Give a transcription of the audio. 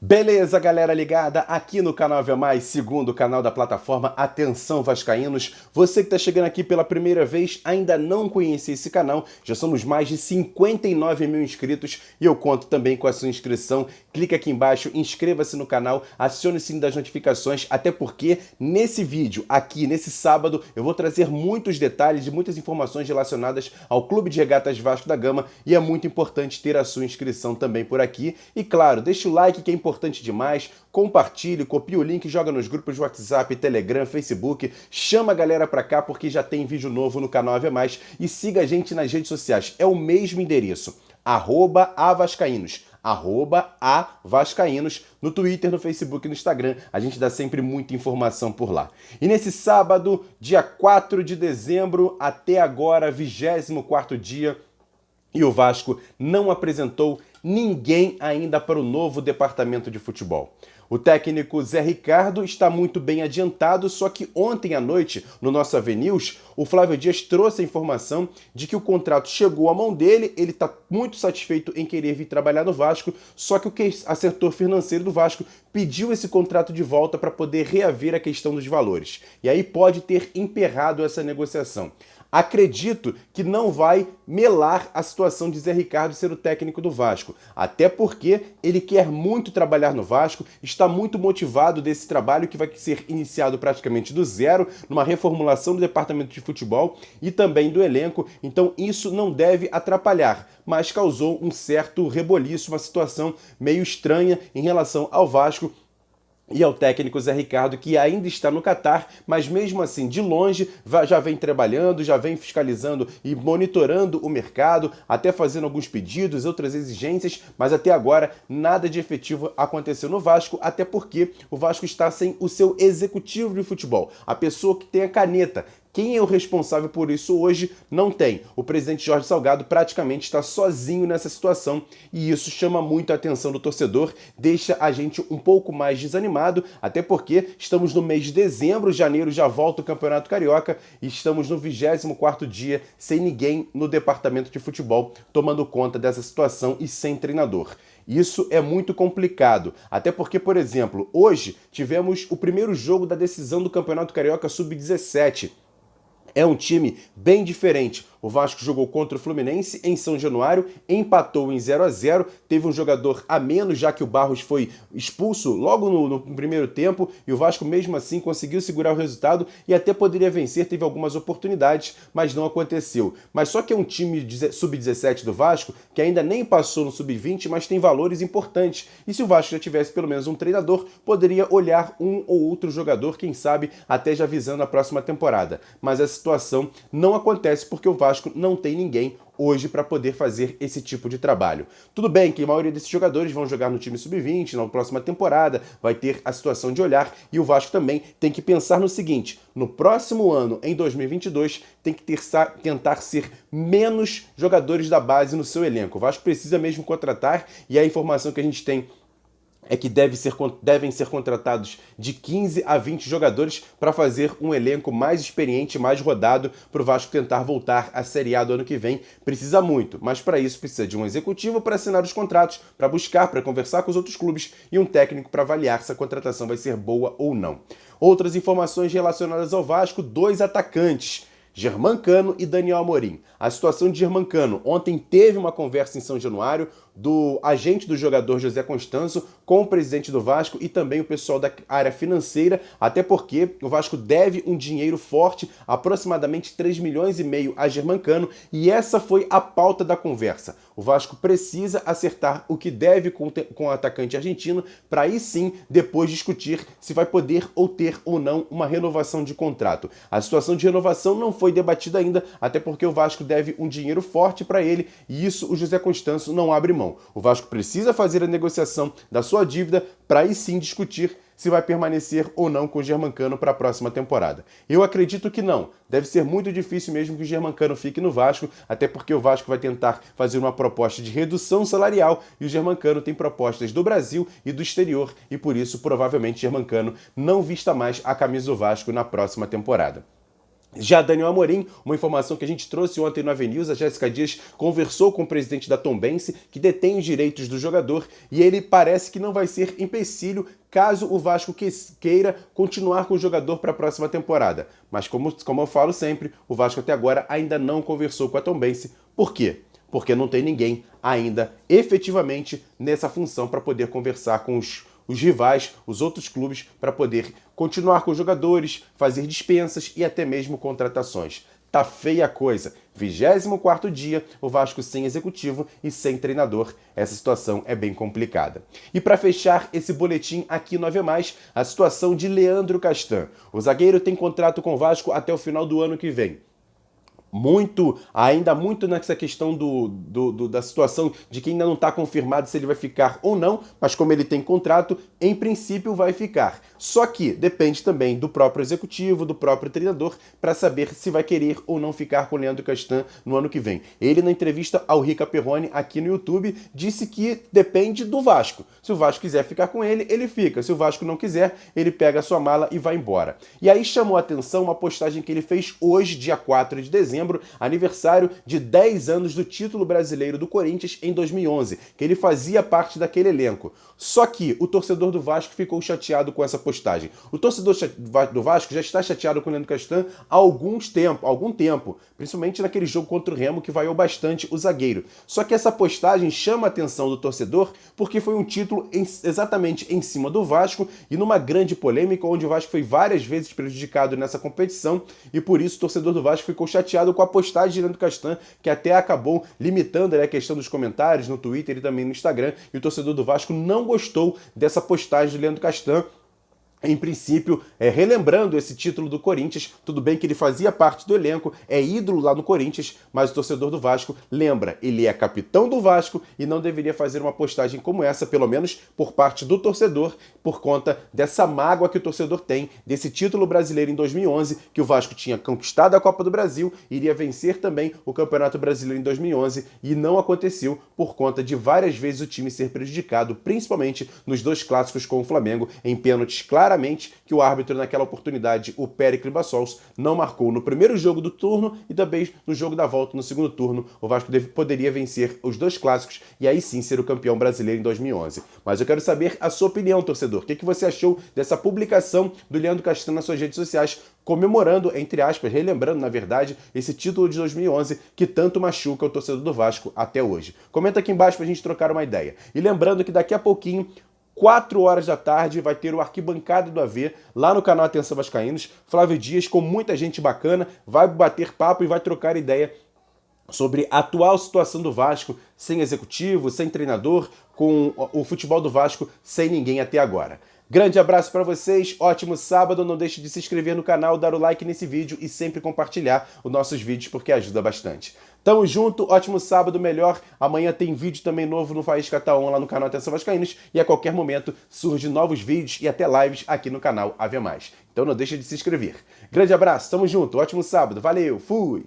Beleza, galera ligada aqui no canal Ave Mais, segundo canal da plataforma Atenção Vascaínos. Você que está chegando aqui pela primeira vez, ainda não conhecia esse canal, já somos mais de 59 mil inscritos e eu conto também com a sua inscrição. Clica aqui embaixo, inscreva-se no canal, acione o sininho das notificações, até porque nesse vídeo, aqui nesse sábado, eu vou trazer muitos detalhes e muitas informações relacionadas ao Clube de Regatas Vasco da Gama e é muito importante ter a sua inscrição também por aqui. E claro, deixa o like que é importante demais, compartilhe, copie o link, joga nos grupos de WhatsApp, Telegram, Facebook, chama a galera pra cá porque já tem vídeo novo no canal Ave Mais e siga a gente nas redes sociais, é o mesmo endereço, @avascaínos, @avascaínos, no Twitter, no Facebook e no Instagram, a gente dá sempre muita informação por lá. E nesse sábado, dia 4 de dezembro, até agora, 24º dia, e o Vasco não apresentou ninguém ainda para o novo departamento de futebol. O técnico Zé Ricardo está muito bem adiantado, só que ontem à noite, no nosso AVNews, o Flávio Dias trouxe a informação de que o contrato chegou à mão dele, ele está muito satisfeito em querer vir trabalhar no Vasco, só que o assessor financeiro do Vasco pediu esse contrato de volta para poder reaver a questão dos valores. E aí pode ter emperrado essa negociação. Acredito que não vai melar a situação de Zé Ricardo ser o técnico do Vasco, até porque ele quer muito trabalhar no Vasco, está muito motivado desse trabalho que vai ser iniciado praticamente do zero, numa reformulação do departamento de futebol e também do elenco, então isso não deve atrapalhar, mas causou um certo reboliço, uma situação meio estranha em relação ao Vasco e ao técnico Zé Ricardo, que ainda está no Catar, mas mesmo assim, de longe, já vem trabalhando, já vem fiscalizando e monitorando o mercado, até fazendo alguns pedidos, outras exigências, mas até agora nada de efetivo aconteceu no Vasco, até porque o Vasco está sem o seu executivo de futebol, a pessoa que tem a caneta. Quem é o responsável por isso hoje? Não tem. O presidente Jorge Salgado praticamente está sozinho nessa situação e isso chama muito a atenção do torcedor, deixa a gente um pouco mais desanimado, até porque estamos no mês de dezembro, janeiro já volta o Campeonato Carioca e estamos no 24º dia sem ninguém no departamento de futebol tomando conta dessa situação e sem treinador. Isso é muito complicado, até porque, por exemplo, hoje tivemos o primeiro jogo da decisão do Campeonato Carioca Sub-17. É um time bem diferente. O Vasco jogou contra o Fluminense em São Januário, empatou em 0-0, teve um jogador a menos, já que o Barros foi expulso logo no primeiro tempo, e o Vasco mesmo assim conseguiu segurar o resultado e até poderia vencer, teve algumas oportunidades, mas não aconteceu. Mas só que é um time sub-17 do Vasco, que ainda nem passou no sub-20, mas tem valores importantes, e se o Vasco já tivesse pelo menos um treinador, poderia olhar um ou outro jogador, quem sabe até já visando a próxima temporada. Mas a situação não acontece porque o Vasco não tem ninguém hoje para poder fazer esse tipo de trabalho. Tudo bem que a maioria desses jogadores vão jogar no time sub-20, na próxima temporada, vai ter a situação de olhar, e o Vasco também tem que pensar no seguinte: no próximo ano, em 2022, tem que tentar ser menos jogadores da base no seu elenco. O Vasco precisa mesmo contratar, e a informação que a gente tem é que devem ser contratados de 15 a 20 jogadores para fazer um elenco mais experiente, mais rodado, para o Vasco tentar voltar à Série A do ano que vem. Precisa muito, mas para isso precisa de um executivo para assinar os contratos, para buscar, para conversar com os outros clubes e um técnico para avaliar se a contratação vai ser boa ou não. Outras informações relacionadas ao Vasco: 2 atacantes, Germancano e Daniel Amorim. A situação de Germancano: ontem teve uma conversa em São Januário do agente do jogador José Constanzo com o presidente do Vasco e também o pessoal da área financeira, até porque o Vasco deve um dinheiro forte, aproximadamente 3,5 milhões a Germancano, e essa foi a pauta da conversa. O Vasco precisa acertar o que deve com o atacante argentino para aí sim depois discutir se vai poder ou ter ou não uma renovação de contrato. A situação de renovação não foi debatida ainda, até porque o Vasco deve um dinheiro forte para ele e isso o José Constanzo não abre mão. O Vasco precisa fazer a negociação da sua dívida para aí sim discutir se vai permanecer ou não com o Germancano para a próxima temporada. Eu acredito que não. Deve ser muito difícil mesmo que o Germancano fique no Vasco, até porque o Vasco vai tentar fazer uma proposta de redução salarial e o Germancano tem propostas do Brasil e do exterior e por isso provavelmente o Germancano não vista mais a camisa do Vasco na próxima temporada. Já Daniel Amorim, uma informação que a gente trouxe ontem no Avenida, a Jéssica Dias conversou com o presidente da Tombense, que detém os direitos do jogador, e ele parece que não vai ser empecilho caso o Vasco queira continuar com o jogador para a próxima temporada. Mas como eu falo sempre, o Vasco até agora ainda não conversou com a Tombense. Por quê? Porque não tem ninguém ainda efetivamente nessa função para poder conversar com os rivais, os outros clubes, para poder continuar com os jogadores, fazer dispensas e até mesmo contratações. Tá feia a coisa. 24º dia, o Vasco sem executivo e sem treinador. Essa situação é bem complicada. E para fechar esse boletim aqui no AV+, a situação de Leandro Castan. O zagueiro tem contrato com o Vasco até o final do ano que vem. Ainda muito nessa questão da situação de que ainda não está confirmado se ele vai ficar ou não, mas como ele tem contrato, em princípio vai ficar. Só que depende também do próprio executivo, do próprio treinador, para saber se vai querer ou não ficar com o Leandro Castan no ano que vem. Ele, na entrevista ao Rica Perrone aqui no YouTube, disse que depende do Vasco. Se o Vasco quiser ficar com ele, ele fica. Se o Vasco não quiser, ele pega a sua mala e vai embora. E aí chamou a atenção uma postagem que ele fez hoje, dia 4 de dezembro, aniversário de 10 anos do título brasileiro do Corinthians em 2011, que ele fazia parte daquele elenco. Só que o torcedor do Vasco ficou chateado com essa postagem. O torcedor do Vasco já está chateado com o Leandro Castan há algum tempo, principalmente naquele jogo contra o Remo que vaiou bastante o zagueiro. Só que essa postagem chama a atenção do torcedor porque foi um título exatamente em cima do Vasco e numa grande polêmica onde o Vasco foi várias vezes prejudicado nessa competição e por isso o torcedor do Vasco ficou chateado com a postagem de Leandro Castan, que até acabou limitando a questão dos comentários no Twitter e também no Instagram, e o torcedor do Vasco não gostou dessa postagem de Leandro Castan. Em princípio, relembrando esse título do Corinthians, tudo bem que ele fazia parte do elenco, é ídolo lá no Corinthians, mas o torcedor do Vasco lembra, ele é capitão do Vasco e não deveria fazer uma postagem como essa, pelo menos por parte do torcedor, por conta dessa mágoa que o torcedor tem desse título brasileiro em 2011, que o Vasco tinha conquistado a Copa do Brasil, iria vencer também o Campeonato Brasileiro em 2011 e não aconteceu por conta de várias vezes o time ser prejudicado, principalmente nos dois clássicos com o Flamengo, em pênaltis claramente que o árbitro naquela oportunidade, o Péricles Bassols, não marcou no primeiro jogo do turno e também no jogo da volta no segundo turno. O Vasco poderia vencer os dois clássicos e aí sim ser o campeão brasileiro em 2011. Mas eu quero saber a sua opinião, torcedor. O que você achou dessa publicação do Leandro Castan nas suas redes sociais, comemorando, entre aspas, relembrando, na verdade, esse título de 2011 que tanto machuca o torcedor do Vasco até hoje? Comenta aqui embaixo pra gente trocar uma ideia. E lembrando que daqui a pouquinho 4 horas da tarde vai ter o Arquibancada do AV lá no canal Atenção Vascaínos. Flávio Dias, com muita gente bacana, vai bater papo e vai trocar ideia sobre a atual situação do Vasco, sem executivo, sem treinador, com o futebol do Vasco sem ninguém até agora. Grande abraço para vocês, ótimo sábado, não deixe de se inscrever no canal, dar o like nesse vídeo e sempre compartilhar os nossos vídeos porque ajuda bastante. Tamo junto, ótimo sábado, melhor. Amanhã tem vídeo também novo no Faísca Tá On lá no canal Atenção Vascaínos e a qualquer momento surgem novos vídeos e até lives aqui no canal AV+. Então não deixe de se inscrever. Grande abraço, tamo junto, ótimo sábado, valeu, fui!